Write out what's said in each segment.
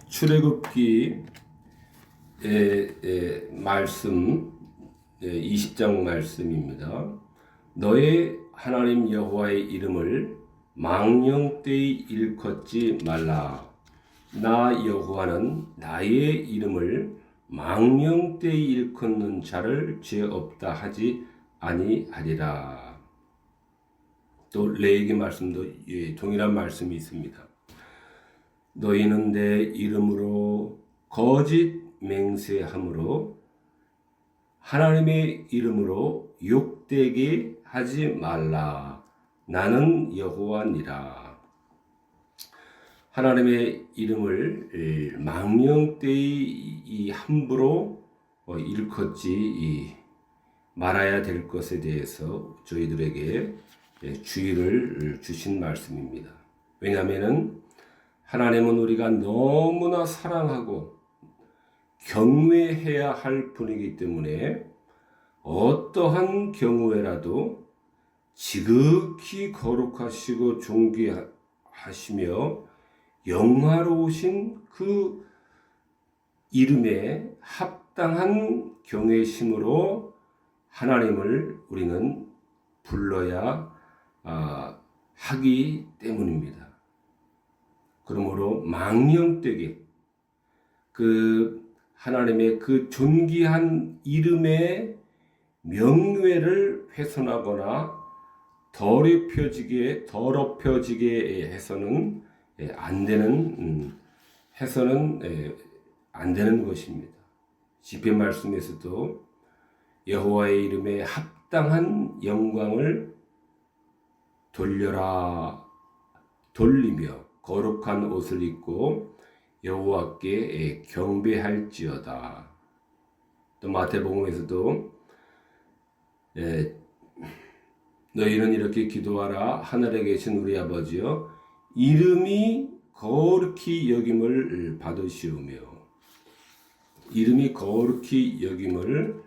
출애굽기 말씀 20장 말씀입니다. 너의 하나님 여호와의 이름을 망령되이 일컫지 말라. 나 여호와는 나의 이름을 망령되이 일컫는 자를 죄 없다 하지 아니하리라. 또 레위기 말씀도 동일한 말씀이 있습니다. 너희는 내 이름으로 거짓 맹세함으로 하나님의 이름으로 욕되게 하지 말라. 나는 여호와니라. 하나님의 이름을 망령되이 함부로 일컫지 말아야 될 것에 대해서 저희들에게 주의를 주신 말씀입니다. 왜냐하면 하나님은 우리가 너무나 사랑하고 경외해야 할 분이기 때문에 어떠한 경우에라도 지극히 거룩하시고 존귀하시며 영화로우신 그 이름에 합당한 경외심으로 하나님을 우리는 불러야 하기 때문입니다. 그러므로 망령되게 그 하나님의 그 존귀한 이름의 명예를 훼손하거나 더럽혀지게 해서는 안 되는 것입니다. 시편 말씀에서도 여호와의 이름에 합당한 영광을 돌리며 거룩한 옷을 입고 여호와께 경배할지어다. 또 마태복음에서도 너희는 이렇게 기도하라. 하늘에 계신 우리 아버지여, 이름이 거룩히 여김을 받으시오며, 이름이 거룩히 여김을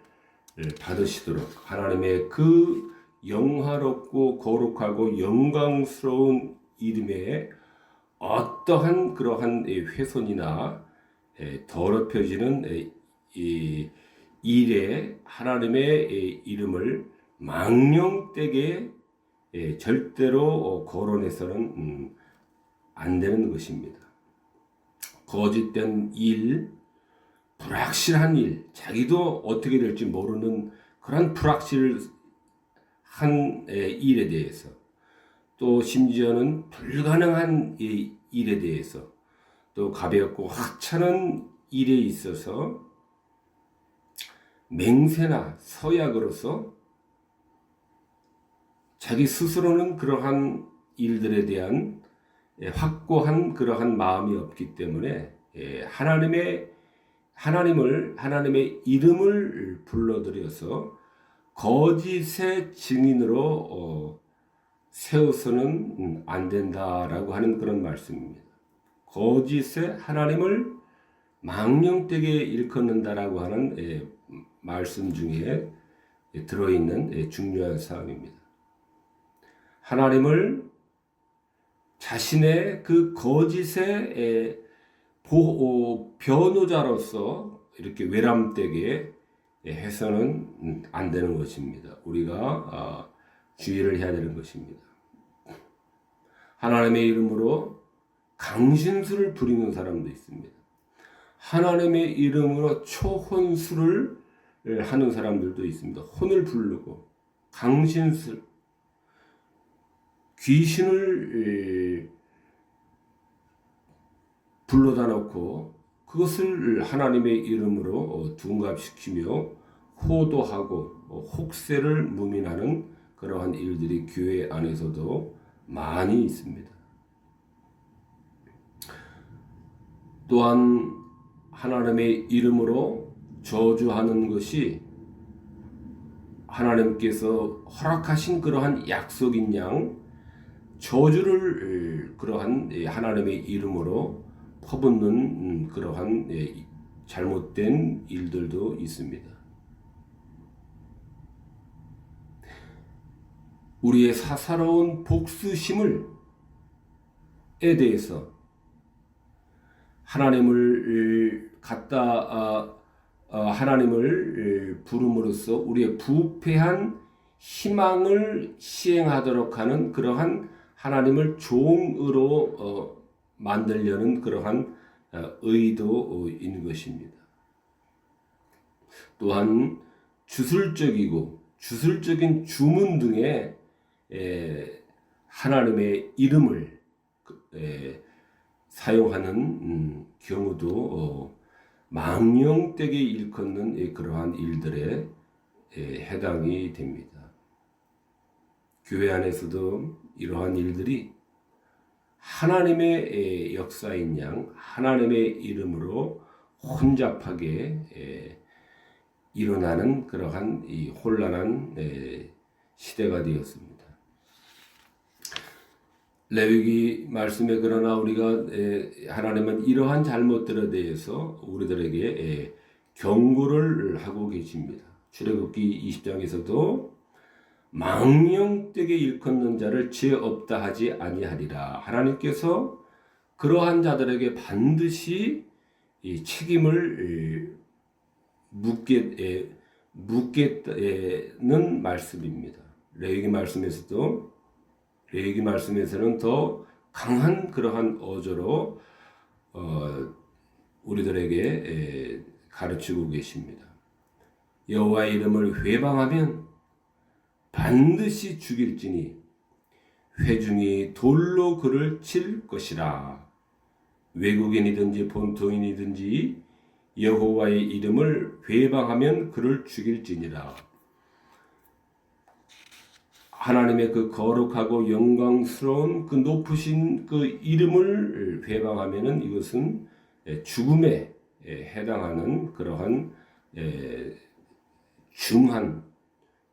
받으시도록 하나님의 그 영화롭고 거룩하고 영광스러운 이름에 어떠한 그러한 훼손이나 더럽혀지는 일에 하나님의 이름을 망령되게 절대로 거론해서는 안 되는 것입니다. 거짓된 일, 불확실한 일, 자기도 어떻게 될지 모르는 그런 불확실한 일에 대해서, 또 심지어는 불가능한 일에 대해서, 또 가볍고 하찮은 일에 있어서 맹세나 서약으로서 자기 스스로는 그러한 일들에 대한 확고한 그러한 마음이 없기 때문에 하나님의 이름을 불러들여서 거짓의 증인으로 세워서는 안 된다라고 하는 그런 말씀입니다. 거짓에 하나님을 망령되게 일컫는다라고 하는 말씀 중에 들어있는 중요한 사항입니다. 하나님을 자신의 그 거짓의 변호자로서 이렇게 외람되게 해서는 안 되는 것입니다. 우리가 주의를 해야 되는 것입니다. 하나님의 이름으로 강신술을 부리는 사람도 있습니다. 하나님의 이름으로 초혼술을 하는 사람들도 있습니다. 혼을 부르고 강신술, 귀신을 불러다 놓고 그것을 하나님의 이름으로 둔갑시키며 호도하고 혹세를 무민하는 그러한 일들이 교회 안에서도 많이 있습니다. 또한 하나님의 이름으로 저주하는 것이 하나님께서 허락하신 그러한 약속인 양 저주를 그러한 하나님의 이름으로 퍼붓는 그러한 잘못된 일들도 있습니다. 우리의 사사로운 복수심에 대해서 하나님을 하나님을 부름으로써 우리의 부패한 희망을 시행하도록 하는 그러한 하나님을 종으로 만들려는 그러한 의도인 것입니다. 또한 주술적인 주문 등의 하나님의 이름을 사용하는 경우도 망령되게 일컫는 그러한 일들에 해당이 됩니다. 교회 안에서도 이러한 일들이 하나님의 역사인 양 하나님의 이름으로 혼잡하게 일어나는 그러한 이 혼란한 시대가 되었습니다. 레위기 말씀에 그러나 우리가 하나님은 이러한 잘못들에 대해서 우리들에게 경고를 하고 계십니다. 출애굽기 20장에서도 망령되게 일컫는 자를 죄 없다 하지 아니하리라. 하나님께서 그러한 자들에게 반드시 이 책임을 묻겠다는 말씀입니다. 레위기 말씀에서는 더 강한 그러한 어조로 우리들에게 가르치고 계십니다. 여호와의 이름을 회방하면 반드시 죽일지니 회중이 돌로 그를 칠 것이라. 외국인이든지 본토인이든지 여호와의 이름을 회방하면 그를 죽일지니라. 하나님의 그 거룩하고 영광스러운 그 높으신 그 이름을 회방하면은 이것은 죽음에 해당하는 그러한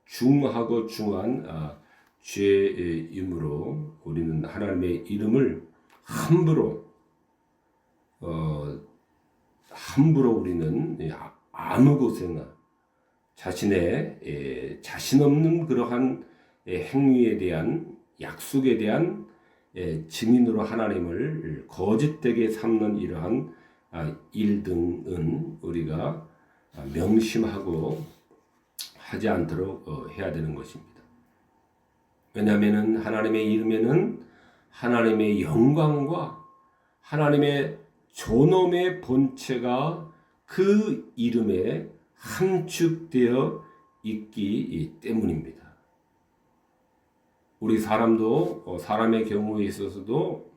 중하고 중한 죄이므로 우리는 하나님의 이름을 함부로 우리는 아무 곳에나 자신의 자신 없는 그러한 행위에 대한 약속에 대한 증인으로 하나님을 거짓되게 삼는 이러한 일 등은 우리가 명심하고 하지 않도록 해야 되는 것입니다. 왜냐하면 하나님의 이름에는 하나님의 영광과 하나님의 존엄의 본체가 그 이름에 함축되어 있기 때문입니다. 우리 사람도 사람의 경우에 있어서도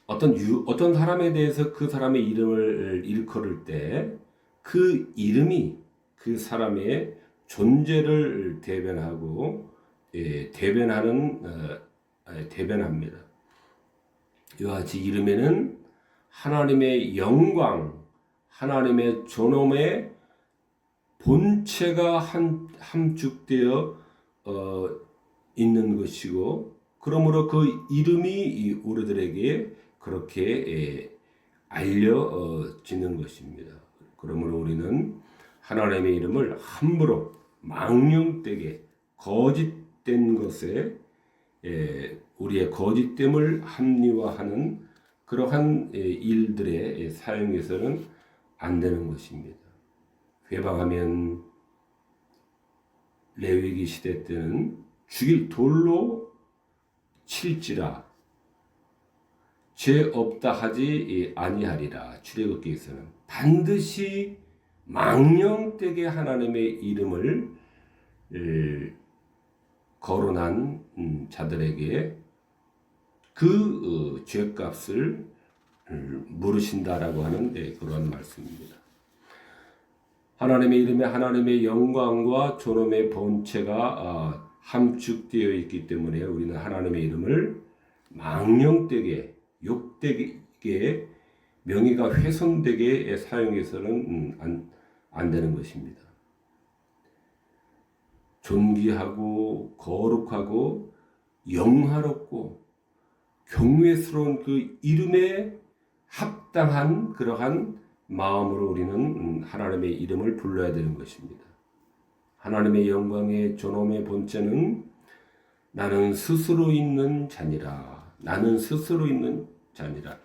어떤 사람에 대해서 그 사람의 이름을 일컬을 때 그 이름이 그 사람의 존재를 대변합니다. 이와 같이 이름에는 하나님의 영광, 하나님의 존엄의 본체가 함축되어 있는 것이고, 그러므로 그 이름이 우리들에게 그렇게 알려지는 것입니다. 그러므로 우리는 하나님의 이름을 함부로 망령되게 거짓된 것에 우리의 거짓됨을 합리화하는 그러한 일들에 사용해서는 안 되는 것입니다. 회방하면 레위기 시대 때는 죽일 돌로 칠지라 죄 없다 하지 아니하리라. 출애굽기에서는 반드시 망령되게 하나님의 이름을 거론한 자들에게 그 죄값을 물으신다라고 하는 그러한 말씀입니다. 하나님의 이름에 하나님의 영광과 존엄의 본체가 함축되어 있기 때문에 우리는 하나님의 이름을 망령되게 욕되게 명예가 훼손되게 사용해서는 안 되는 것입니다. 존귀하고 거룩하고 영화롭고 경외스러운 그 이름에 합당한 그러한 마음으로 우리는 하나님의 이름을 불러야 되는 것입니다. 하나님의 영광의 존엄의 본체는 나는 스스로 있는 자니라. 나는 스스로 있는 자니라.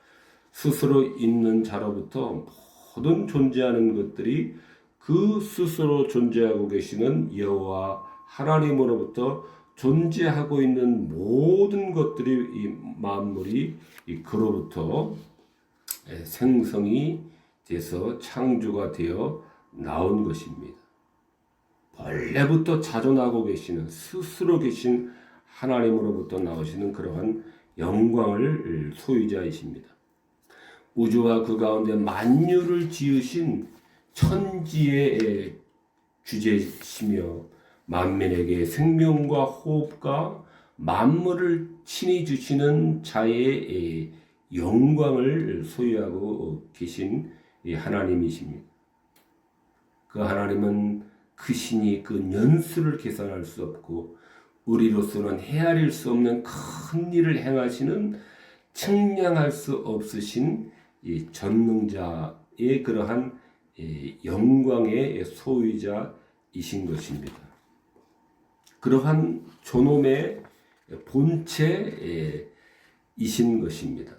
스스로 있는 자로부터 모든 존재하는 것들이 그 스스로 존재하고 계시는 여호와 하나님으로부터 존재하고 있는 모든 것들이 이 만물이 그로부터 생성이 돼서 창조가 되어 나온 것입니다. 원래부터 자존하고 계시는 스스로 계신 하나님으로부터 나오시는 그러한 영광을 소유자이십니다. 우주와 그 가운데 만유를 지으신 천지의 주제시며 만민에게 생명과 호흡과 만물을 친히 주시는 자의 영광을 소유하고 계신 하나님이십니다. 그 하나님은 그 신이 그 연수를 계산할 수 없고 우리로서는 헤아릴 수 없는 큰 일을 행하시는 측량할 수 없으신 이 전능자의 그러한 영광의 소유자이신 것입니다. 그러한 존엄의 본체이신 것입니다.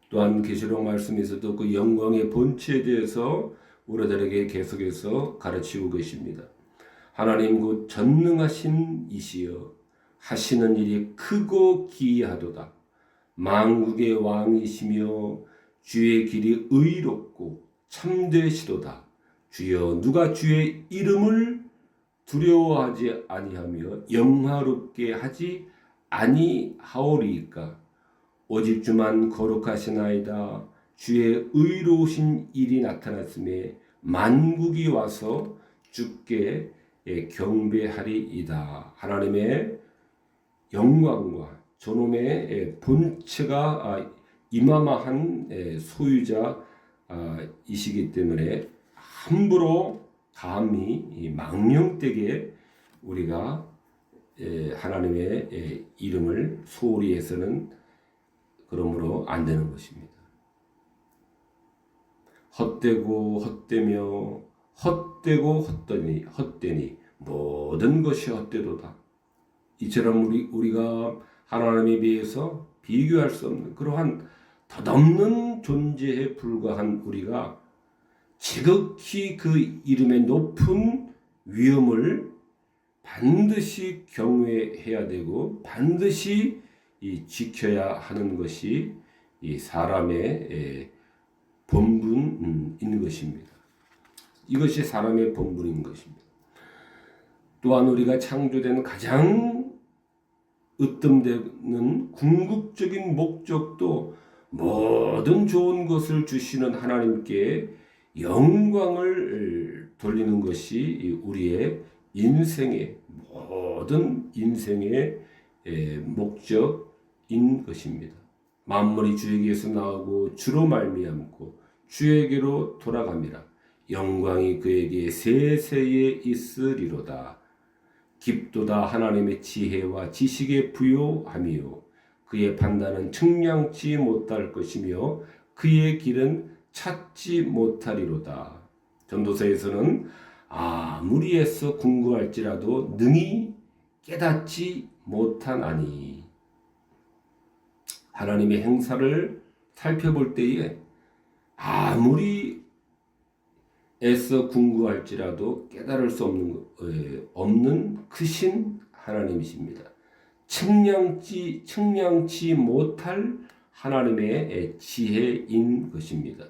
또한 계시록 말씀에서도 그 영광의 본체에 대해서 우리들에게 계속해서 가르치고 계십니다. 하나님 곧 전능하신 이시여 하시는 일이 크고 기이하도다. 만국의 왕이시며 주의 길이 의롭고 참되시도다. 주여 누가 주의 이름을 두려워하지 아니하며 영화롭게 하지 아니하오리이까. 오직 주만 거룩하시나이다. 주의 의로우신 일이 나타났음에 만국이 와서 주께 경배하리이다. 하나님의 영광과 존엄의 본체가 이마마한 소유자이시기 때문에 함부로 감히 망령되게 우리가 하나님의 이름을 소홀히 해서는 그러므로 안 되는 것입니다. 헛되고 헛되며 헛되고 헛되니 모든 것이 헛되도다. 이처럼 우리가 하나님에 비해서 비교할 수 없는 그러한 덧없는 존재에 불과한 우리가 지극히 그 이름의 높은 위엄을 반드시 경외해야 되고 반드시 지켜야 하는 것이 이 사람의 본분인 것입니다. 이것이 사람의 본분인 것입니다. 또한 우리가 창조된 가장 으뜸되는 궁극적인 목적도 모든 좋은 것을 주시는 하나님께 영광을 돌리는 것이 우리의 인생의 모든 인생의 목적인 것입니다. 만물이 주에게서 나오고 주로 말미암고 주에게로 돌아갑니다. 영광이 그에게 세세에 있으리로다. 깊도다 하나님의 지혜와 지식에 부요하며 그의 판단은 측량치 못할 것이며 그의 길은 찾지 못하리로다. 전도서에서는 아무리 애써 궁구할지라도 능히 깨닫지 못하나니. 하나님의 행사를 살펴볼 때에 아무리 애써 궁구할지라도 깨달을 수 없는 크신 하나님이십니다. 측량치 못할 하나님의 지혜인 것입니다.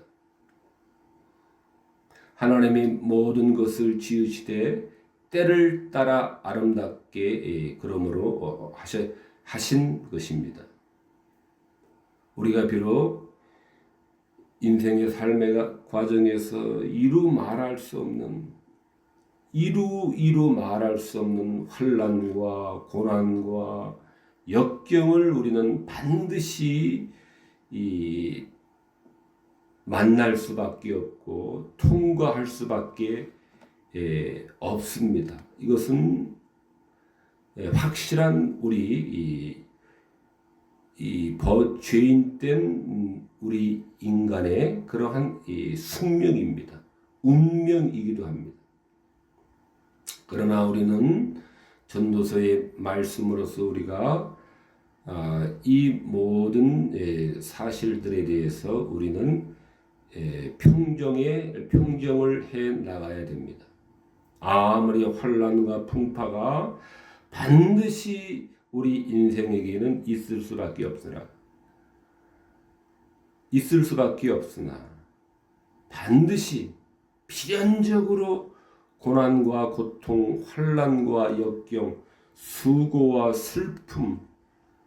하나님이 모든 것을 지으시되 때를 따라 아름답게 그러므로 하신 것입니다. 우리가 비록 인생의 삶의 과정에서 이루 말할 수 없는 환난과 고난과 역경을 우리는 반드시 만날 수밖에 없고 통과할 수밖에 없습니다. 이것은 확실한 우리 죄인된 우리 인간의 그러한 숙명입니다. 운명이기도 합니다. 그러나 우리는 전도서의 말씀으로서 우리가 이 모든 사실들에 대해서 우리는 평정을 해 나가야 됩니다. 아무리 환난과 풍파가 반드시 우리 인생에게는 있을 수밖에 없으나 반드시 필연적으로 고난과 고통, 환난과 역경, 수고와 슬픔,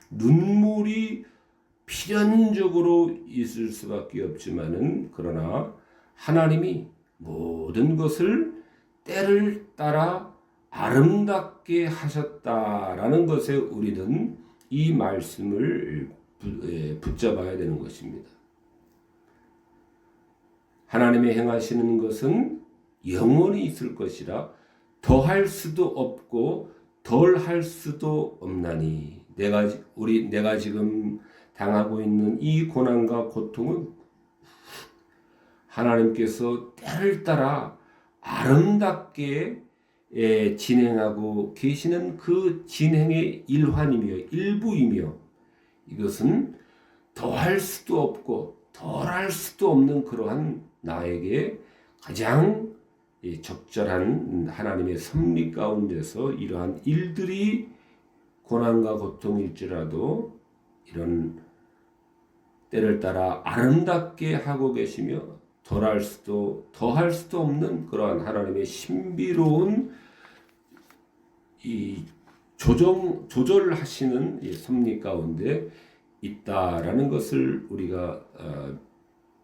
눈물이 필연적으로 있을 수밖에 없지만은 그러나 하나님이 모든 것을 때를 따라 아름답게 하셨다라는 것에 우리는 이 말씀을 붙잡아야 되는 것입니다. 하나님의 행하시는 것은 영원히 있을 것이라 더할 수도 없고 덜할 수도 없나니 내가 지금 당하고 있는 이 고난과 고통은 하나님께서 때를 따라 아름답게 진행하고 계시는 그 진행의 일부이며 이것은 더할 수도 없고 덜할 수도 없는 그러한 나에게 가장 적절한 하나님의 섭리 가운데서 이러한 일들이 고난과 고통일지라도 이런 때를 따라 아름답게 하고 계시며 더할 수도 없는 그러한 하나님의 신비로운 이 조절하시는 이 섭리 가운데 있다라는 것을 우리가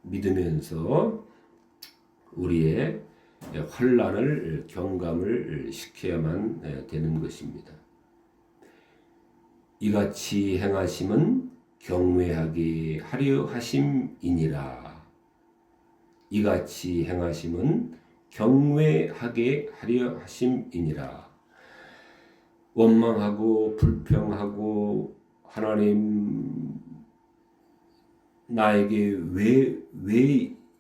믿으면서 우리의 환난을 경감을 시켜야만 되는 것입니다. 이같이 행하심은 경외하게 하려 하심이니라. 이같이 행하심은 경외하게 하려 하심이니라. 원망하고 불평하고 하나님 나에게 왜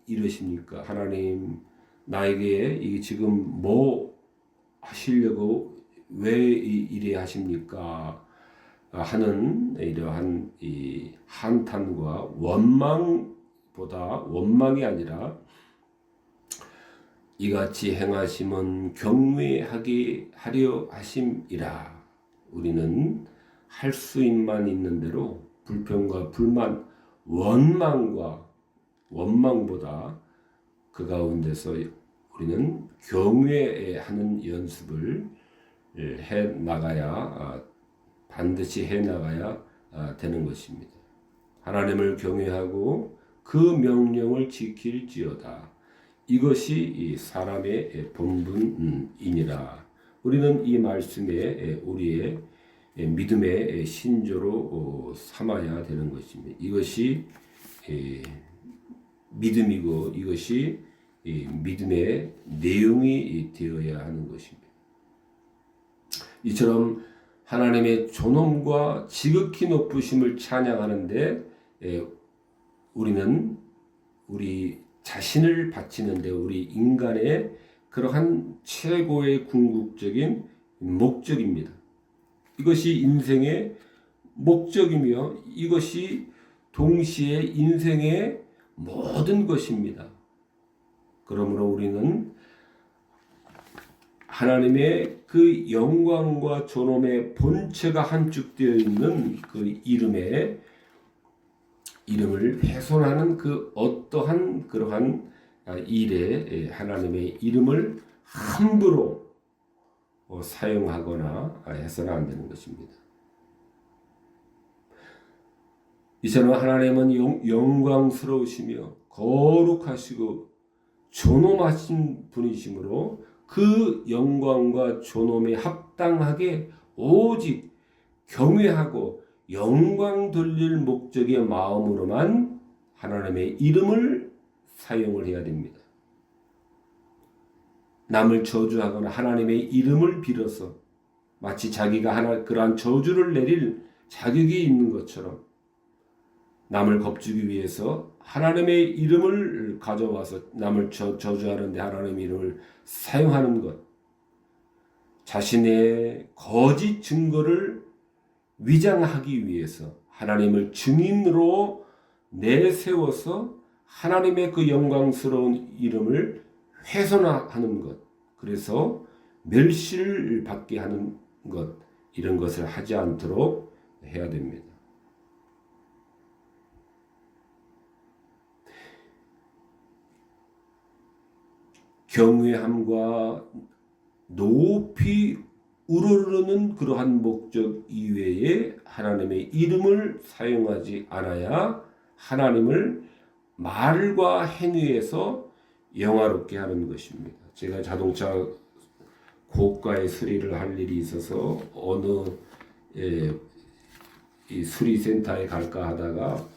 이러십니까? 하나님 나에게 이게 지금 뭐 하시려고 왜 이래 하십니까? 하는 이러한 이 한탄과 원망이 아니라 이같이 행하심은 경외하게 하려 하심이라. 우리는 할 수만 있는 대로 불평과 불만, 원망보다 그 가운데서 우리는 경외하는 연습을 반드시 해 나가야 되는 것입니다. 하나님을 경외하고 그 명령을 지킬지어다. 이것이 이 사람의 본분이니라. 우리는 이 말씀에 우리의 믿음의 신조로 삼아야 되는 것입니다. 이것이 믿음이고 이것이 믿음의 내용이 되어야 하는 것입니다. 이처럼 하나님의 존엄과 지극히 높으심을 찬양하는데 우리는 우리 자신을 바치는데 우리 인간의 그러한 최고의 궁극적인 목적입니다. 이것이 인생의 목적이며 이것이 동시에 인생의 모든 것입니다. 그러므로 우리는 하나님의 그 영광과 존엄의 본체가 함축되어 있는 그 이름을 훼손하는 그 어떠한 그러한 일에 하나님의 이름을 함부로 사용하거나 해서는 안 되는 것입니다. 이처럼 하나님은 영광스러우시며 거룩하시고 존엄하신 분이시므로 그 영광과 존엄에 합당하게 오직 경외하고 영광 돌릴 목적의 마음으로만 하나님의 이름을 사용을 해야 됩니다. 남을 저주하거나 하나님의 이름을 빌어서 마치 자기가 그러한 저주를 내릴 자격이 있는 것처럼 남을 겁주기 위해서 하나님의 이름을 가져와서 남을 저주하는데 하나님의 이름을 사용하는 것, 자신의 거짓 증거를 위장하기 위해서 하나님을 증인으로 내세워서 하나님의 그 영광스러운 이름을 훼손하는 것, 그래서 멸시를 받게 하는 것, 이런 것을 하지 않도록 해야 됩니다. 경외함과 높이 우러르는 그러한 목적 이외에 하나님의 이름을 사용하지 않아야 하나님을 말과 행위에서 영화롭게 하는 것입니다. 제가 자동차 고가의 수리를 할 일이 있어서 어느 이 수리센터에 갈까 하다가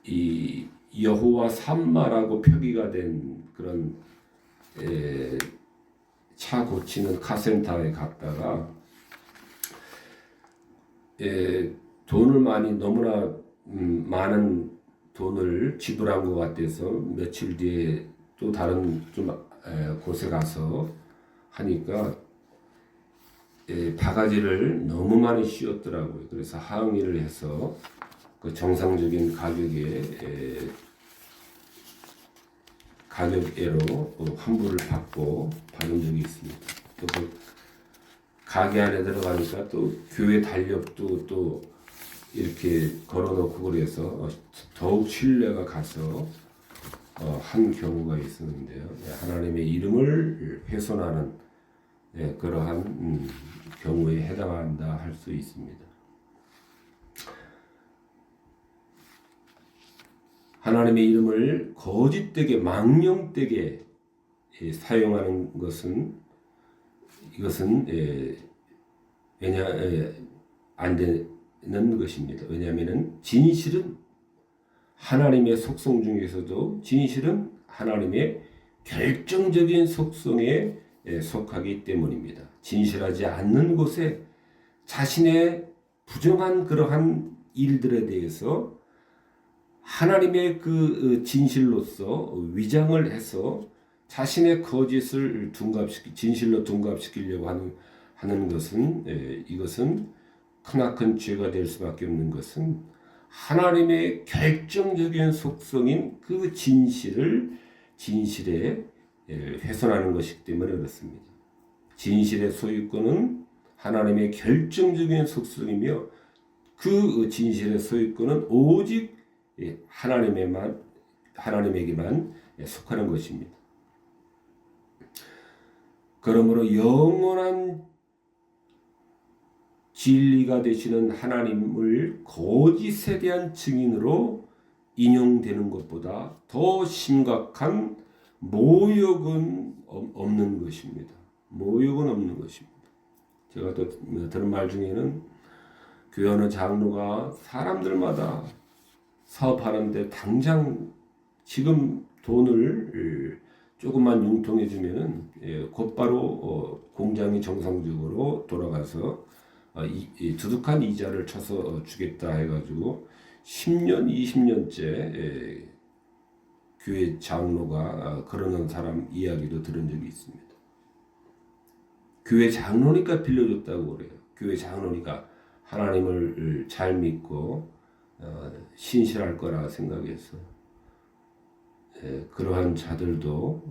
이 여호와 삼마라고 표기가 된 그런 차 고치는 카센터에 갔다가 돈을 너무나 많은 돈을 지불한 것 같아서 며칠 뒤에 또 다른 곳에 가서 하니까 바가지를 너무 많이 씌웠더라고요. 그래서 항의를 해서 그 정상적인 가격으로 환불을 받은 적이 있습니다. 또 그 가게 안에 들어가니까 또 교회 달력도 또 이렇게 걸어놓고 그래서 더욱 신뢰가 가서 한 경우가 있었는데요. 하나님의 이름을 훼손하는 그러한 경우에 해당한다 할 수 있습니다. 하나님의 이름을 거짓되게 망령되게 사용하는 것은 이것은 안 되는 것입니다. 왜냐하면 진실은 하나님의 속성 중에서도 진실은 하나님의 결정적인 속성에 속하기 때문입니다. 진실하지 않는 곳에 자신의 부정한 그러한 일들에 대해서 하나님의 그 진실로서 위장을 해서 자신의 거짓을 진실로 둔갑시키려고 하는 것은 이것은 크나큰 죄가 될 수밖에 없는 것은 하나님의 결정적인 속성인 그 진실에 훼손하는 것이기 때문에 그렇습니다. 진실의 소유권은 하나님의 결정적인 속성이며 그 진실의 소유권은 오직 하나님에게만 속하는 것입니다. 그러므로 영원한 진리가 되시는 하나님을 거짓에 대한 증인으로 인용되는 것보다 더 심각한 모욕은 없는 것입니다. 모욕은 없는 것입니다. 제가 또 들은 말 중에는 교회 어느 장로가 사람들마다 사업하는데 당장 지금 돈을 조금만 융통해 주면은 곧바로 공장이 정상적으로 돌아가서 두둑한 이자를 쳐서 주겠다 해가지고 10년, 20년째 교회 장로가 그러는 사람 이야기도 들은 적이 있습니다. 교회 장로니까 빌려줬다고 그래요. 교회 장로니까 하나님을 잘 믿고 신실할 거라 생각해서 그러한 자들도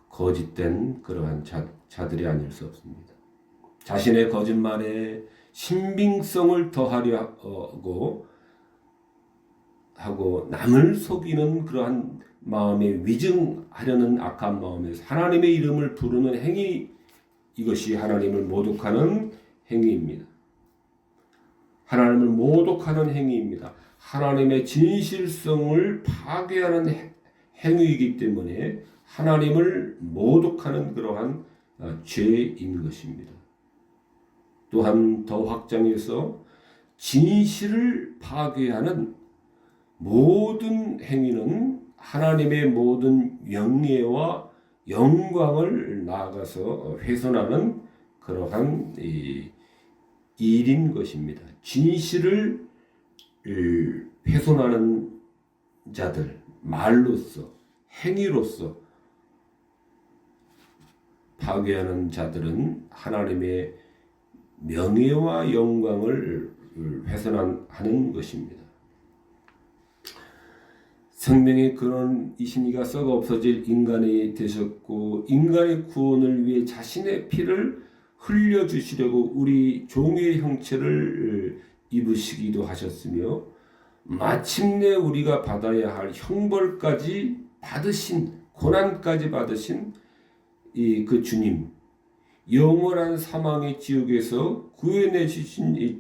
거짓된 그러한 자들이 아닐 수 없습니다. 자신의 거짓말에 신빙성을 더하려 하고 남을 속이는 그러한 마음에 위증하려는 악한 마음에서 하나님의 이름을 부르는 행위, 이것이 하나님을 모독하는 행위입니다. 하나님을 모독하는 행위입니다. 하나님의 진실성을 파괴하는 행위이기 때문에 하나님을 모독하는 그러한 죄인 것입니다. 또한 더 확장해서 진실을 파괴하는 모든 행위는 하나님의 모든 영예와 영광을 나아가서 훼손하는 그러한 일인 것입니다. 진실을 훼손하는 자들, 말로써, 행위로서 파괴하는 자들은 하나님의 명예와 영광을 훼손하는 것입니다. 생명의 근원이신 이가 썩어 없어질 인간이 되셨고 인간의 구원을 위해 자신의 피를 흘려주시려고 우리 종의 형체를 입으시기도 하셨으며 마침내 우리가 받아야 할 형벌까지 받으신 고난까지 받으신 그 주님, 영원한 사망의 지옥에서 구해내 주신 이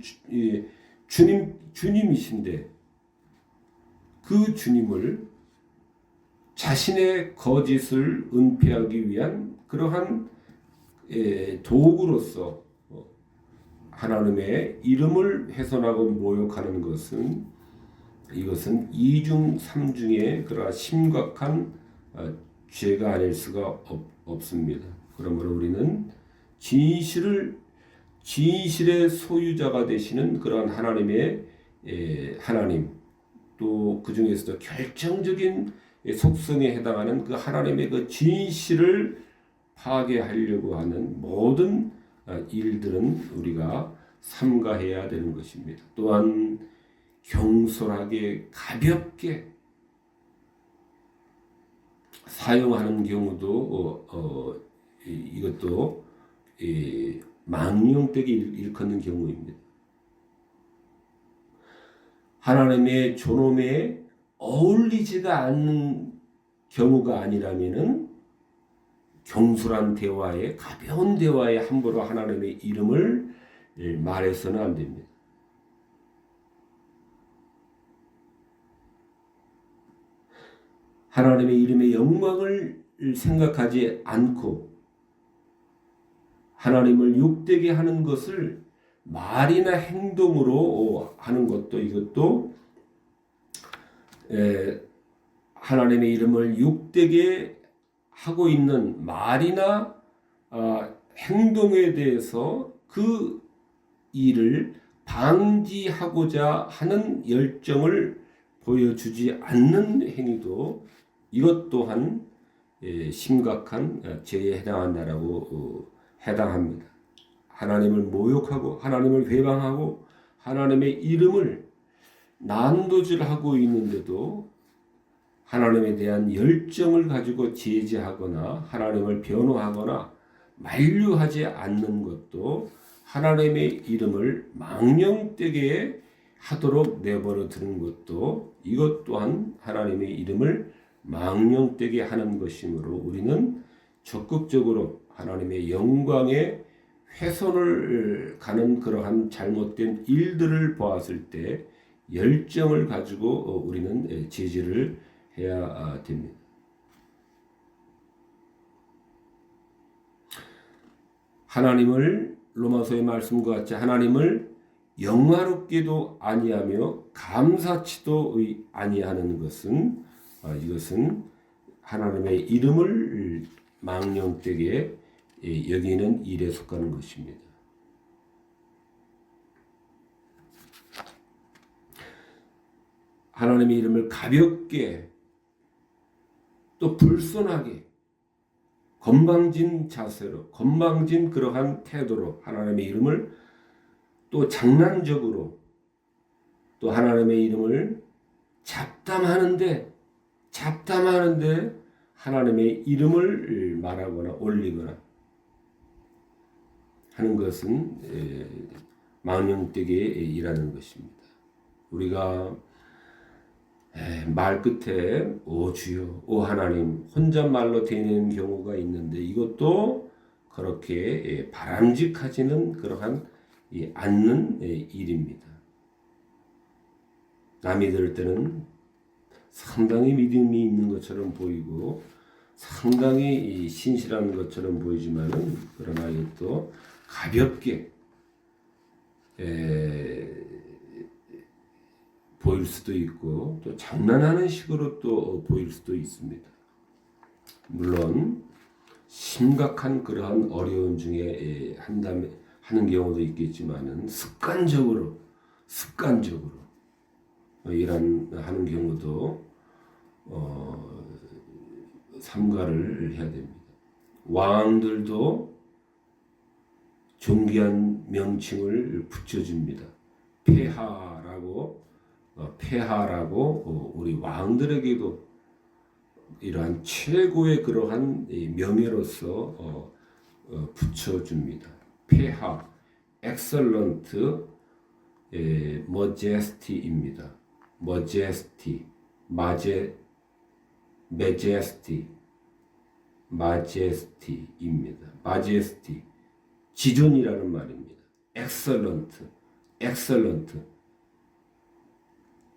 주님이신데 그 주님을 자신의 거짓을 은폐하기 위한 그러한 도구로서 하나님의 이름을 훼손하고 모욕하는 것은 이것은 이중 삼중의 그러한 심각한 죄가 아닐 수가 없습니다. 그러므로 우리는 진실의 소유자가 되시는 그러한 하나님의 하나님, 또 그 중에서도 결정적인 속성에 해당하는 그 하나님의 그 진실을 파괴하려고 하는 모든 일들은 우리가 삼가해야 되는 것입니다. 또한 경솔하게 가볍게 사용하는 경우도 이것도 망령되게 일컫는 경우입니다. 하나님의 존엄에 어울리지가 않는 경우가 아니라면은 경솔한 대화에 가벼운 대화에 함부로 하나님의 이름을 말해서는 안 됩니다. 하나님의 이름의 영광을 생각하지 않고 하나님을 욕되게 하는 것을 말이나 행동으로 하는 것도 이것도 하나님의 이름을 욕되게 하고 있는 말이나 행동에 대해서 그 일을 방지하고자 하는 열정을 보여주지 않는 행위도 이것 또한 심각한 죄에 해당합니다. 하나님을 모욕하고 하나님을 회방하고 하나님의 이름을 난도질하고 있는데도 하나님에 대한 열정을 가지고 제지하거나 하나님을 변호하거나 만류하지 않는 것도 하나님의 이름을 망령되게 하도록 내버려 두는 것도 이것 또한 하나님의 이름을 망령되게 하는 것이므로 우리는 적극적으로 하나님의 영광에 훼손을 가는 그러한 잘못된 일들을 보았을 때 열정을 가지고 우리는 제지를 해야 됩니다. 하나님을 로마서의 말씀과 같이 하나님을 영화롭게도 아니하며 감사치도 아니하는 것은 이것은 하나님의 이름을 망령되게 여기는 일에 속하는 것입니다. 하나님의 이름을 가볍게 또 불손하게 건방진 자세로 건방진 그러한 태도로 하나님의 이름을 또 장난적으로 또 하나님의 이름을 잡담하는데 하나님의 이름을 말하거나 올리거나 하는 것은 망령되게 일하는 것입니다. 우리가 말 끝에 오 주여, 오 하나님 혼잣말로 되는 경우가 있는데 이것도 그렇게 바람직하지는 그러한 않는 일입니다. 남이 들을 때는 상당히 믿음이 있는 것처럼 보이고 상당히 신실한 것처럼 보이지만은 그러나 이것도 가볍게 보일 수도 있고 또 장난하는 식으로 또 보일 수도 있습니다. 물론 심각한 그러한 어려움 중에 하는 경우도 있겠지만은 습관적으로 하는 경우도 삼가를 해야 됩니다. 왕들도 존귀한 명칭을 붙여줍니다. 폐하라고 우리 왕들에게도 이러한 최고의 그러한 명예로서 붙여줍니다. 폐하, excellent, majesty입니다. majesty입니다. majesty, 지존이라는 말입니다. excellent,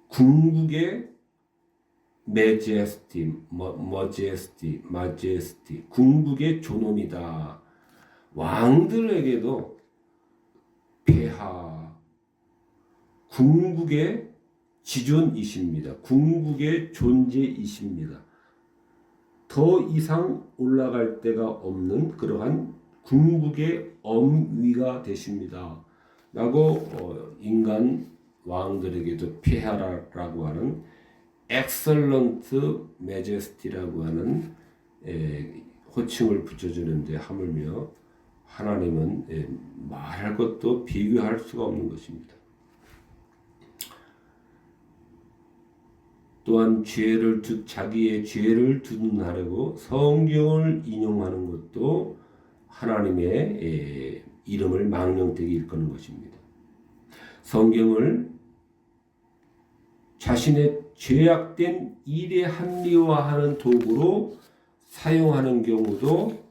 궁극의 majesty, 궁극의 존엄이다. 왕들에게도 폐하, 궁극의 지존이십니다. 궁극의 존재이십니다. 더 이상 올라갈 데가 없는 그러한 궁극의 엄위가 되십니다. 라고 인간 왕들에게도 폐하라고 하는 excellent majesty라고 하는 호칭을 붙여주는데, 하물며 하나님은 말할 것도 비교할 수가 없는 것입니다. 또한 자기의 죄를 두둔하려고 성경을 인용하는 것도 하나님의 이름을 망령되게 일컫는 것입니다. 성경을 자신의 죄악된 일에 합리화하는 도구로 사용하는 경우도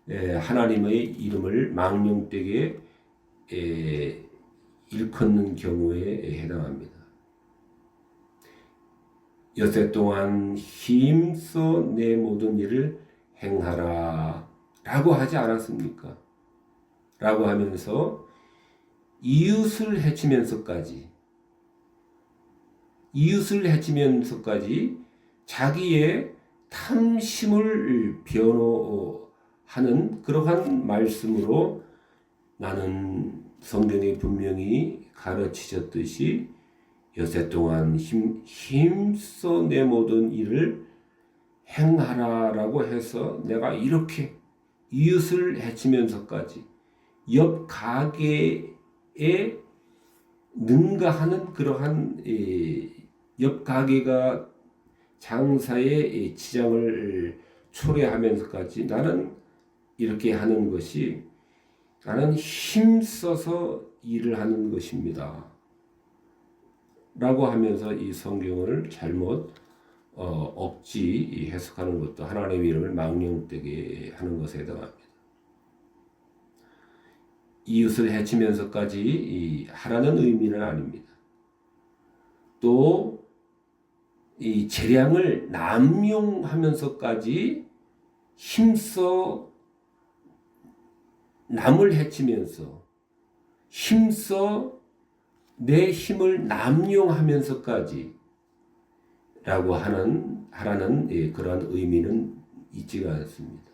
하나님의 이름을 망령되게 일컫는 경우에 해당합니다. 여세 동안 힘써 내 모든 일을 행하라 라고 하지 않았습니까? 라고 하면서 이웃을 해치면서까지 자기의 탐심을 변호하는 그러한 말씀으로, 나는 성경에 분명히 가르치셨듯이 여세 동안 힘써 내 모든 일을 행하라라고 해서 내가 이렇게 이웃을 해치면서까지 옆 가게에 능가하는 그러한 옆 가게가 장사의 지장을 초래하면서까지 나는 이렇게 하는 것이, 나는 힘써서 일을 하는 것입니다 라고 하면서 이 성경을 잘못 억지 해석하는 것도 하나님의 이름을 망령되게 하는 것에 해당합니다. 이웃을 해치면서까지 하라는 의미는 아닙니다. 또 이 재량을 남용하면서까지 힘써 남을 해치면서 힘써 내 힘을 남용하면서까지 라고 하라는 그러한 의미는 있지가 않습니다.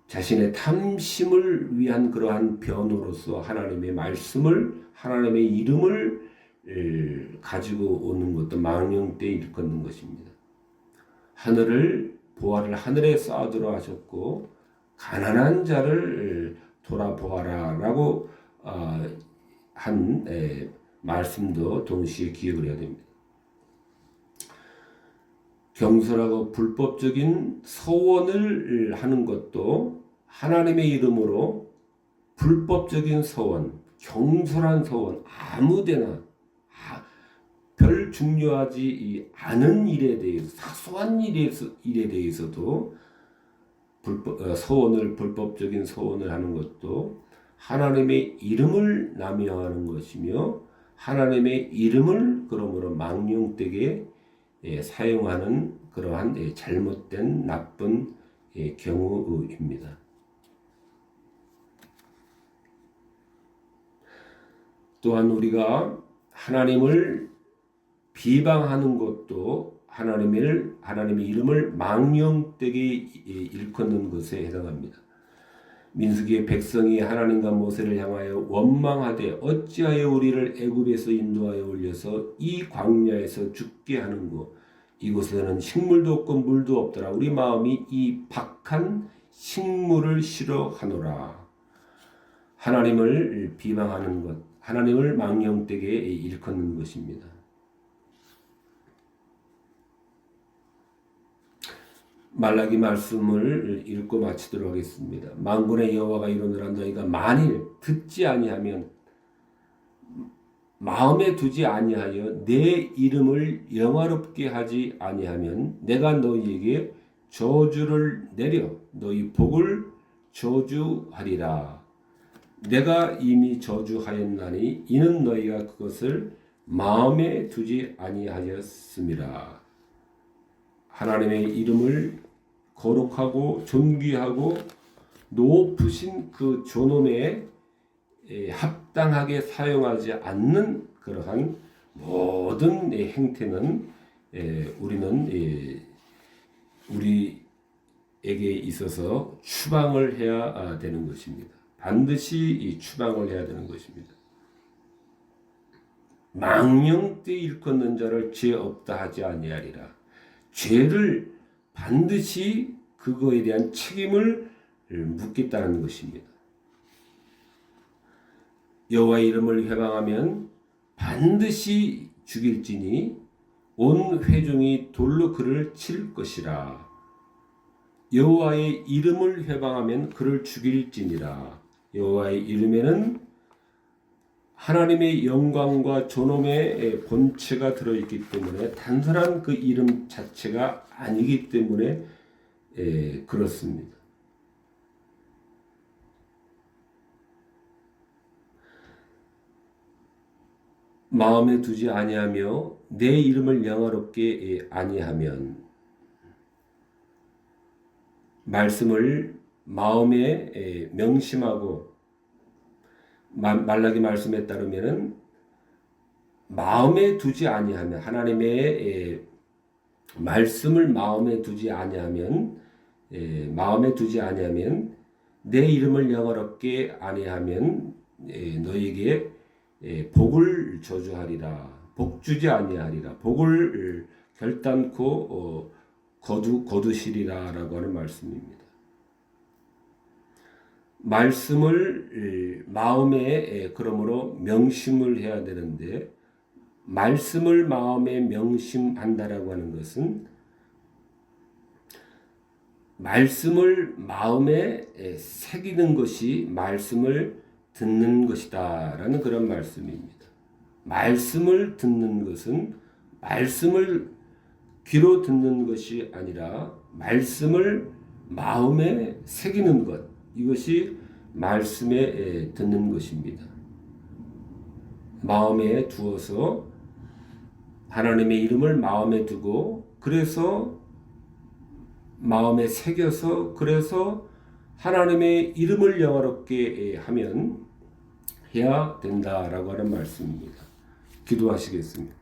자신의 탐심을 위한 그러한 변호로서 하나님의 말씀을, 하나님의 이름을 가지고 오는 것도 망령되이 일컫는 것입니다. 보화를 하늘에 쌓아두라 하셨고 가난한 자를 돌아보아라 라고 한 말씀도 동시에 기억을 해야 됩니다. 경솔하고 불법적인 서원을 하는 것도 하나님의 이름으로 불법적인 서원, 경솔한 서원, 아무데나 별 중요하지 않은 일에 대해서, 사소한 일에 대해서도 불법적인 서원을 하는 것도 하나님의 이름을 남용하는 것이며, 하나님의 이름을 그러므로 망령되게 사용하는 그러한 잘못된 나쁜 경우입니다. 또한 우리가 하나님을 비방하는 것도 하나님의 이름을 망령되게 일컫는 것에 해당합니다. 민수기의 백성이 하나님과 모세를 향하여 원망하되 어찌하여 우리를 애굽에서 인도하여 올려서 이 광야에서 죽게 하는고, 이곳에는 식물도 없고 물도 없더라. 우리 마음이 이 박한 식물을 싫어하노라. 하나님을 비방하는 것, 하나님을 망령되게 일컫는 것입니다. 말라기 말씀을 읽고 마치도록 하겠습니다. 만군의 여호와가 이르노라 너희가 만일 듣지 아니하면 마음에 두지 아니하여 내 이름을 영화롭게 하지 아니하면 내가 너희에게 저주를 내려 너희 복을 저주하리라. 내가 이미 저주하였나니 이는 너희가 그것을 마음에 두지 아니하였음이라. 하나님의 이름을 거룩하고 존귀하고 높으신 그 존엄에 합당하게 사용하지 않는 그러한 모든 행태는 우리는 우리에게 있어서 추방을 해야 되는 것입니다. 반드시 추방을 해야 되는 것입니다. 망령되 일컫는 자를 죄 없다 하지 아니하리라. 죄를 반드시 그거에 대한 책임을 묻겠다는 것입니다. 여호와의 이름을 회방하면 반드시 죽일지니 온 회중이 돌로 그를 칠 것이라. 여호와의 이름을 회방하면 그를 죽일지니라. 여호와의 이름에는 하나님의 영광과 존엄의 본체가 들어있기 때문에 단순한 그 이름 자체가 아니기 때문에 그렇습니다. 마음에 두지 아니하며 내 이름을 영화롭게 아니하면 말씀을 마음에 명심하고 말라기 말씀에 따르면은 마음에 두지 아니하면 하나님의 말씀을 마음에 두지 아니하면 내 이름을 영화롭게 아니하면 너에게 복을 저주하리라. 복 주지 아니하리라. 복을 결단코 거두시리라라고 하는 말씀입니다. 말씀을 마음에 그러므로 명심을 해야 되는데 말씀을 마음에 명심한다라고 하는 것은 말씀을 마음에 새기는 것이 말씀을 듣는 것이다라는 그런 말씀입니다. 말씀을 듣는 것은 말씀을 귀로 듣는 것이 아니라 말씀을 마음에 새기는 것, 이것이 말씀에 듣는 것입니다. 마음에 두어서 하나님의 이름을 마음에 두고 그래서 마음에 새겨서 그래서 하나님의 이름을 영화롭게 하면 해야 된다라고 하는 말씀입니다. 기도하시겠습니다.